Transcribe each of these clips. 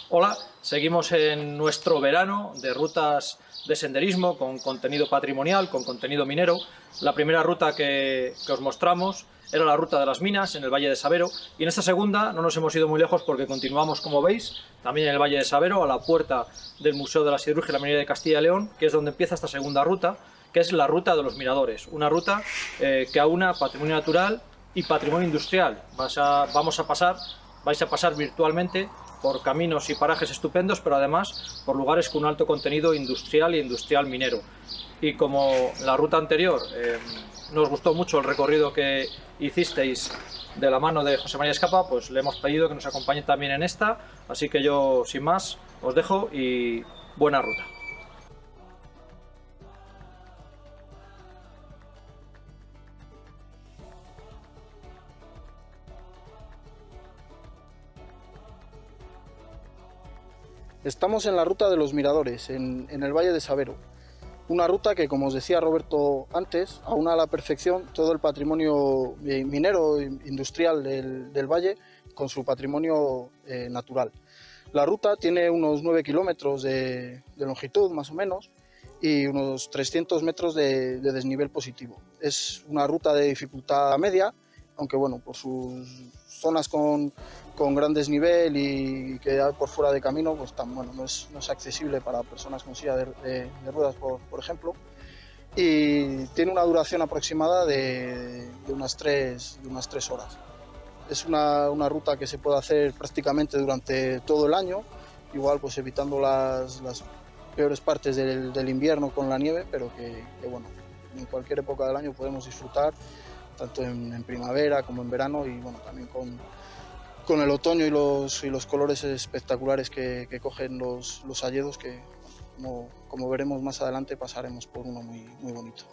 Hola, seguimos en nuestro verano de rutas de senderismo con contenido patrimonial, con contenido minero. La primera ruta que os mostramos era la ruta de las minas en el Valle de Sabero, y en esta segunda no nos hemos ido muy lejos porque continuamos, como veis, también en el Valle de Sabero, a la puerta del Museo de la Siderurgia y la Minería de Castilla y León, que es donde empieza esta segunda ruta, que es la ruta de los miradores, una ruta que aúna patrimonio natural y patrimonio industrial. Vais a pasar virtualmente por caminos y parajes estupendos, pero además por lugares con un alto contenido industrial e industrial minero. Y como la ruta anterior nos gustó mucho el recorrido que hicisteis de la mano de José María Escapa, pues le hemos pedido que nos acompañe también en esta, así que yo, sin más, os dejo y buena ruta. Estamos en la ruta de los miradores, en el Valle de Sabero. Una ruta que, como os decía Roberto antes, aúna a la perfección todo el patrimonio minero industrial del valle con su patrimonio natural. La ruta tiene unos 9 kilómetros de longitud, más o menos, y unos 300 metros de desnivel positivo. Es una ruta de dificultad media, aunque bueno, por sus zonas con gran desnivel y que hay por fuera de camino, pues bueno, no es accesible para personas con silla de ruedas, por ejemplo. Y tiene una duración aproximada de unas 3 horas. Es una ruta que se puede hacer prácticamente durante todo el año, igual pues evitando las peores partes del invierno con la nieve, pero que bueno, en cualquier época del año podemos disfrutar, tanto en primavera como en verano, y bueno, también con el otoño y los colores espectaculares que cogen los hayedos, que como veremos más adelante pasaremos por uno muy bonito.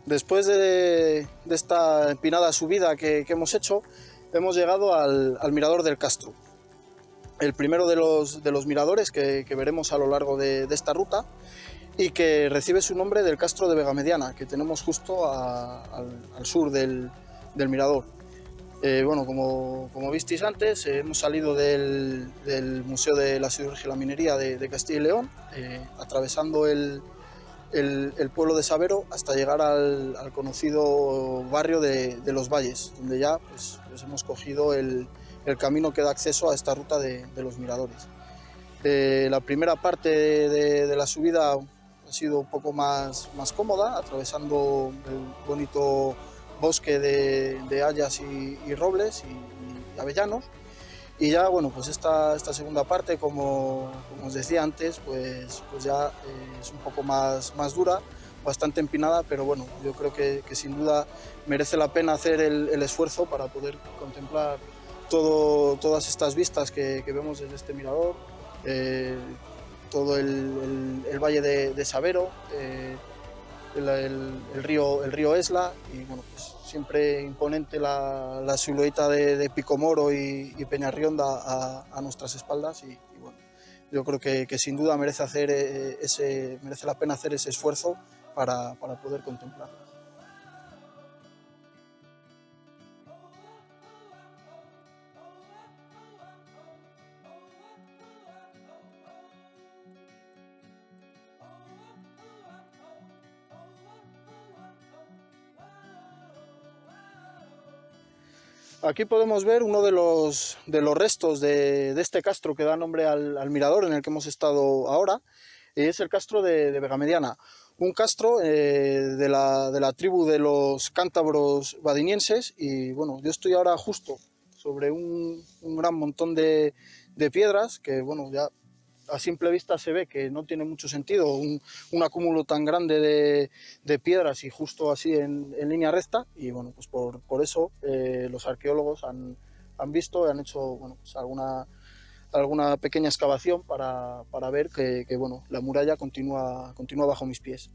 Después de esta empinada subida que hemos hecho, hemos llegado al mirador del Castro, el primero de los miradores que veremos a lo largo de esta ruta, y que recibe su nombre del Castro de Vegamediana, que tenemos justo al sur del mirador. Bueno, como visteis antes, hemos salido del Museo de la Siderurgia y la Minería de Castilla y León, atravesando el pueblo de Sabero hasta llegar al conocido barrio de Los Valles, donde ya pues hemos cogido el camino que da acceso a esta ruta de los miradores. La primera parte de la subida ha sido un poco más cómoda, atravesando el bonito bosque de hayas y robles y avellanos. Y ya, bueno, pues esta segunda parte, como os decía antes, pues ya es un poco más dura, bastante empinada, pero bueno, yo creo que sin duda merece la pena hacer el esfuerzo para poder contemplar todas estas vistas que vemos desde este mirador, eh, todo el valle de Sabero, el río Esla, y bueno, pues siempre imponente la silueta de Picomoro y Peñarrionda a nuestras espaldas, y bueno, yo creo que sin duda merece la pena hacer ese esfuerzo para poder contemplarla. Aquí podemos ver uno de los restos de este castro que da nombre al mirador en el que hemos estado ahora, y es el castro de Vegamediana, un castro de la tribu de los cántabros badinienses. Y bueno, yo estoy ahora justo sobre un gran montón de piedras que, bueno, ya a simple vista se ve que no tiene mucho sentido un acúmulo tan grande de piedras y justo así en línea recta. Y bueno, pues por eso los arqueólogos han visto y han hecho, bueno, pues alguna pequeña excavación para ver que bueno, la muralla continúa bajo mis pies.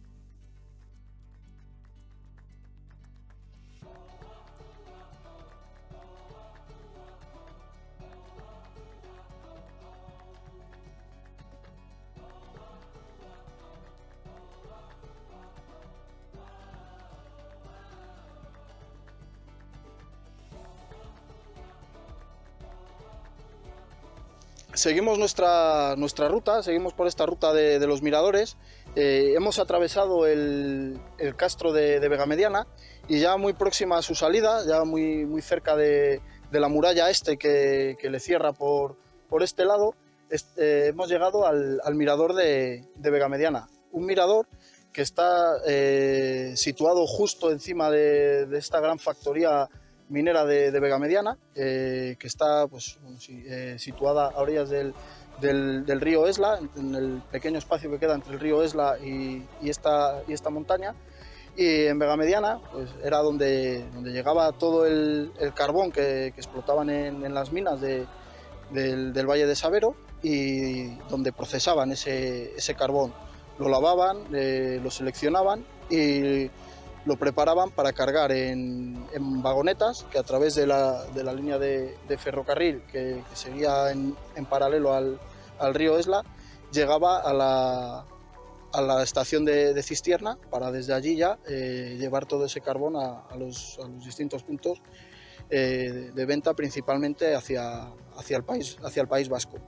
Seguimos nuestra ruta, seguimos por esta ruta de los miradores. Hemos atravesado el castro de Vegamediana y ya muy próxima a su salida, ya muy cerca de la muralla este que le cierra por este lado, hemos llegado al mirador de Vegamediana. Un mirador que está situado justo encima de esta gran factoría minera de Vegamediana, que está pues, situada a orillas del río Esla, en el pequeño espacio que queda entre el río Esla y esta montaña. Y en Vegamediana pues, era donde llegaba todo el carbón que explotaban en las minas del Valle de Sabero, y donde procesaban ese carbón. Lo lavaban, lo seleccionaban y lo preparaban para cargar en vagonetas que a través de la línea de ferrocarril que seguía en paralelo al río Esla, llegaba a la estación de Cistierna para desde allí ya llevar todo ese carbón a los distintos puntos de venta, principalmente hacia el País Vasco.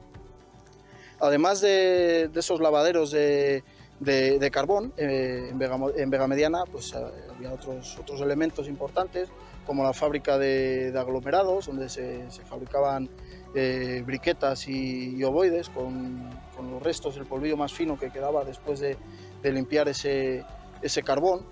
Además de esos lavaderos de carbón, en Vegamediana pues, había otros elementos importantes, como la fábrica de aglomerados, donde se fabricaban briquetas y ovoides con los restos, el polvillo más fino que quedaba después de limpiar ese carbón.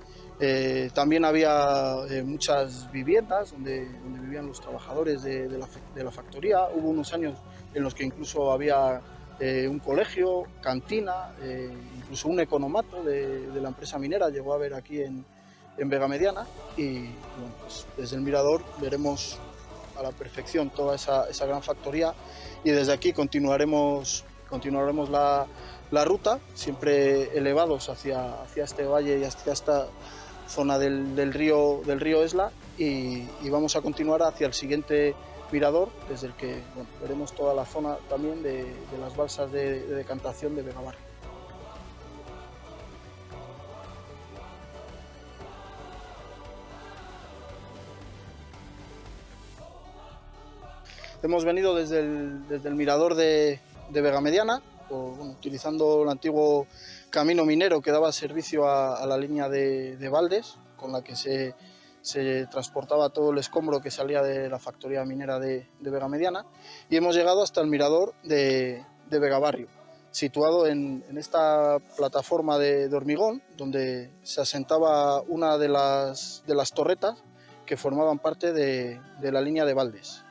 También había muchas viviendas donde vivían los trabajadores de la factoría. Hubo unos años en los que incluso había un colegio, cantina, incluso un economato de la empresa minera llegó a haber aquí en Vegamediana. Y bueno, pues desde el mirador veremos a la perfección toda esa gran factoría, y desde aquí continuaremos la ruta, siempre elevados hacia este valle y hacia esta zona del río Esla, y vamos a continuar hacia el siguiente mirador, desde el que bueno, veremos toda la zona también de las balsas de decantación de Vegabarrio. Hemos venido desde el mirador de Vegamediana, utilizando el antiguo camino minero que daba servicio a la línea de Valdes, con la que se transportaba todo el escombro que salía de la factoría minera de Vegamediana, y hemos llegado hasta el mirador de Vegabarrio, situado en esta plataforma de hormigón, donde se asentaba una de las torretas que formaban parte de la línea de Valdes.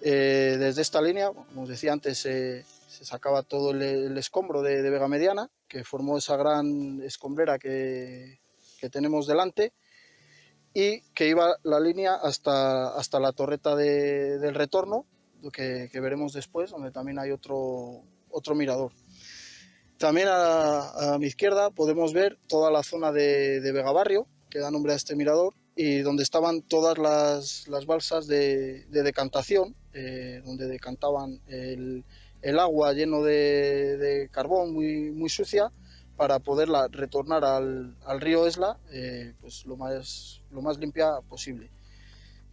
Desde esta línea, como os decía antes, se sacaba todo el escombro de Vegamediana, que formó esa gran escombrera que tenemos delante, y que iba la línea hasta la torreta del retorno, que veremos después, donde también hay otro mirador. También a mi izquierda podemos ver toda la zona de Vegabarrio, que da nombre a este mirador, y donde estaban todas las balsas de decantación, donde decantaban el agua lleno de carbón muy sucia, para poderla retornar al río Esla pues lo más limpia posible.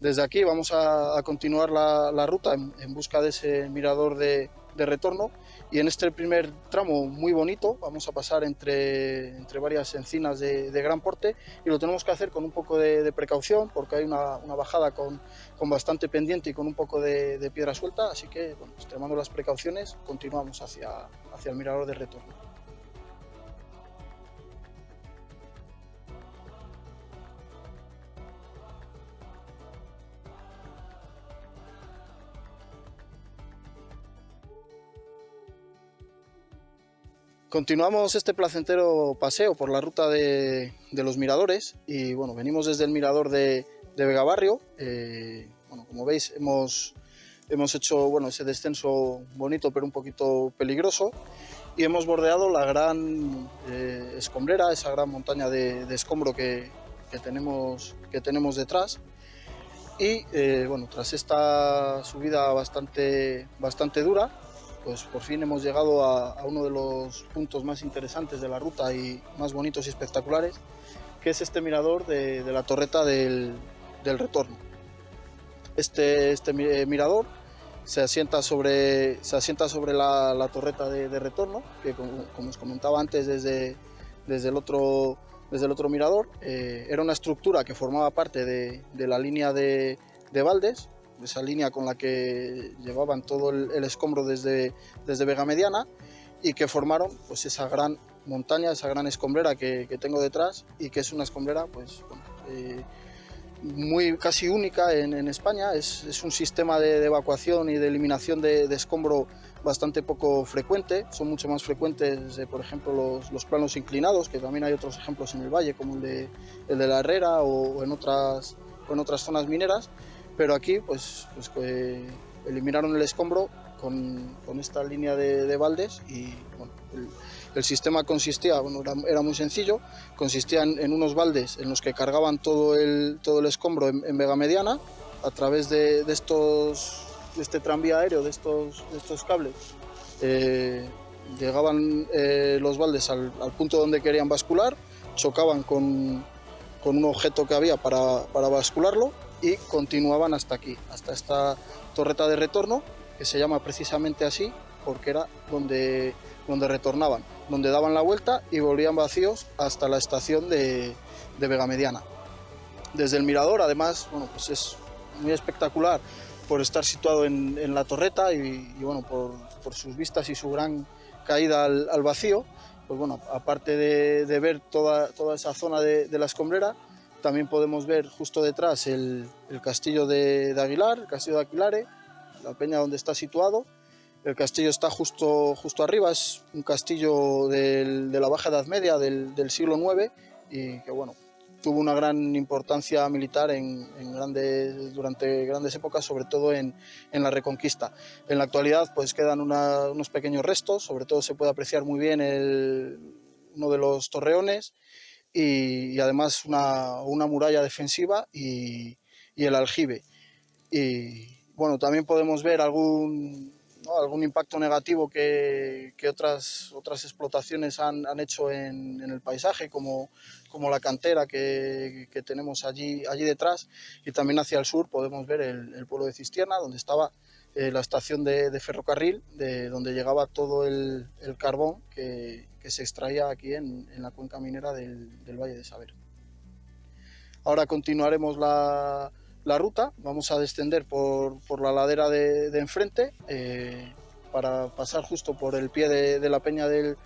Desde aquí vamos a continuar la ruta en busca de ese mirador de retorno, y en este primer tramo muy bonito vamos a pasar entre varias encinas de gran porte, y lo tenemos que hacer con un poco de precaución, porque hay una bajada con bastante pendiente y con un poco de piedra suelta, así que bueno, extremando las precauciones continuamos hacia el mirador de retorno. Continuamos este placentero paseo por la ruta de los miradores, y bueno, venimos desde el mirador de Vegabarrio. Bueno, como veis hemos hecho bueno, ese descenso bonito pero un poquito peligroso, y hemos bordeado la gran escombrera, esa gran montaña de escombro que tenemos detrás. Y bueno, tras esta subida bastante dura, pues por fin hemos llegado a uno de los puntos más interesantes de la ruta y más bonitos y espectaculares, que es este mirador de la torreta del retorno. Este mirador se asienta sobre la torreta de retorno, que como os comentaba antes desde el otro mirador, era una estructura que formaba parte de la línea de Valdes, esa línea con la que llevaban todo el escombro desde Vega Mediana, y que formaron pues esa gran montaña, esa gran escombrera que tengo detrás, y que es una escombrera pues, casi única en España. Es un sistema de evacuación y de eliminación de escombro bastante poco frecuente. Son mucho más frecuentes, por ejemplo, los planos inclinados, que también hay otros ejemplos en el valle, como el de la Herrera o en otras zonas mineras, pero aquí pues eliminaron el escombro con esta línea de Valdes. Y bueno, el sistema consistía, era muy sencillo, consistía en unos baldes en los que cargaban todo el escombro en Vega Mediana a través de este tranvía aéreo, de estos cables. Llegaban los baldes al punto donde querían bascular, chocaban con un objeto que había para bascularlo y continuaban hasta aquí, hasta esta torreta de retorno, que se llama precisamente así porque era donde retornaban, donde daban la vuelta y volvían vacíos hasta la estación de Vega Mediana. Desde el mirador, además, bueno, pues es muy espectacular por estar situado en la torreta y bueno, por sus vistas y su gran caída al vacío. Pues bueno, aparte de ver toda esa zona de la escombrera, también podemos ver justo detrás el castillo de Aguilar, el castillo de Aquilare, la peña donde está situado. El castillo está justo arriba, es un castillo de la Baja Edad Media del siglo IX, y que bueno, tuvo una gran importancia militar durante grandes épocas, sobre todo en la Reconquista. En la actualidad pues quedan unos pequeños restos, sobre todo se puede apreciar muy bien uno de los torreones, y además una muralla defensiva y el aljibe. Y bueno, también podemos ver algún impacto negativo que otras explotaciones han hecho en el paisaje, como la cantera que tenemos allí detrás. Y también hacia el sur podemos ver el pueblo de Cistierna, donde estaba la estación de ferrocarril, donde llegaba todo el carbón que se extraía aquí en la cuenca minera del Valle de Saber. Ahora continuaremos la ruta, vamos a descender por la ladera de enfrente, para pasar justo por el pie de la peña del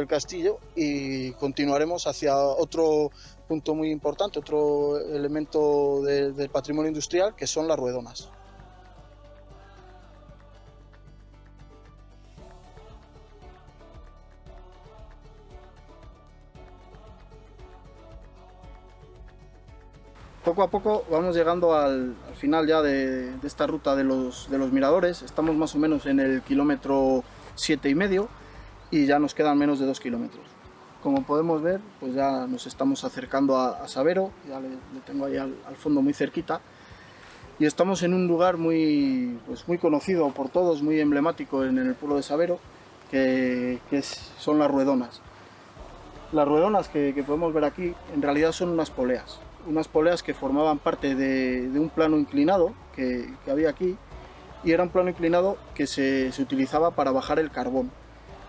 castillo, y continuaremos hacia otro punto muy importante, otro elemento del patrimonio industrial, que son las ruedonas. Poco a poco vamos llegando al final ya de esta ruta de los miradores. Estamos más o menos en el kilómetro 7,5 y ya nos quedan menos de 2 kilómetros. Como podemos ver, pues ya nos estamos acercando a Sabero, ya le tengo ahí al fondo muy cerquita, y estamos en un lugar muy conocido por todos, muy emblemático en el pueblo de Sabero, que son las ruedonas. Las ruedonas que podemos ver aquí en realidad son unas poleas que formaban parte de un plano inclinado que había aquí, y era un plano inclinado que se utilizaba para bajar el carbón.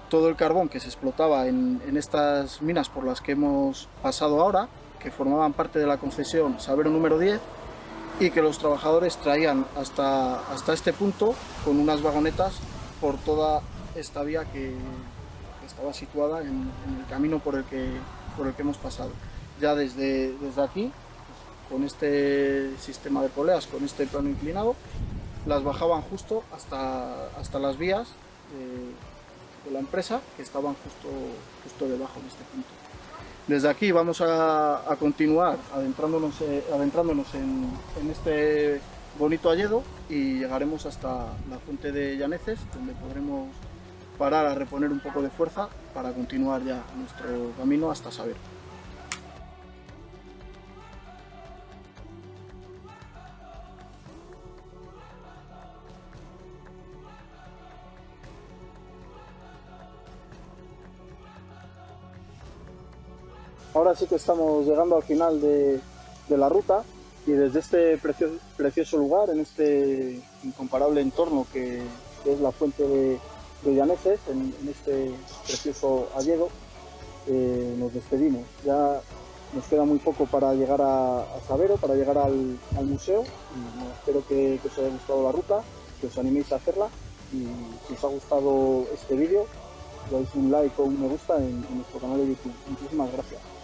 Todo el carbón que se explotaba en estas minas por las que hemos pasado ahora, que formaban parte de la concesión Sabero número 10, y que los trabajadores traían hasta este punto con unas vagonetas por toda esta vía que estaba situada en el camino por el que hemos pasado. Ya desde aquí, con este sistema de poleas, con este plano inclinado, las bajaban justo hasta las vías de la empresa, que estaban justo debajo de este punto. Desde aquí vamos a continuar adentrándonos en este bonito hayedo, y llegaremos hasta la fuente de Llaneces, donde podremos parar a reponer un poco de fuerza para continuar ya nuestro camino hasta Sabero. Ahora sí que estamos llegando al final de la ruta, y desde este precioso lugar, en este incomparable entorno que es la fuente de Llaneses, en este precioso hayedo, nos despedimos. Ya nos queda muy poco para llegar a Sabero, para llegar al museo. Y, bueno, espero que os haya gustado la ruta, que os animéis a hacerla, y si os ha gustado este vídeo, dais un like o un me gusta en nuestro canal de YouTube. Muchísimas gracias.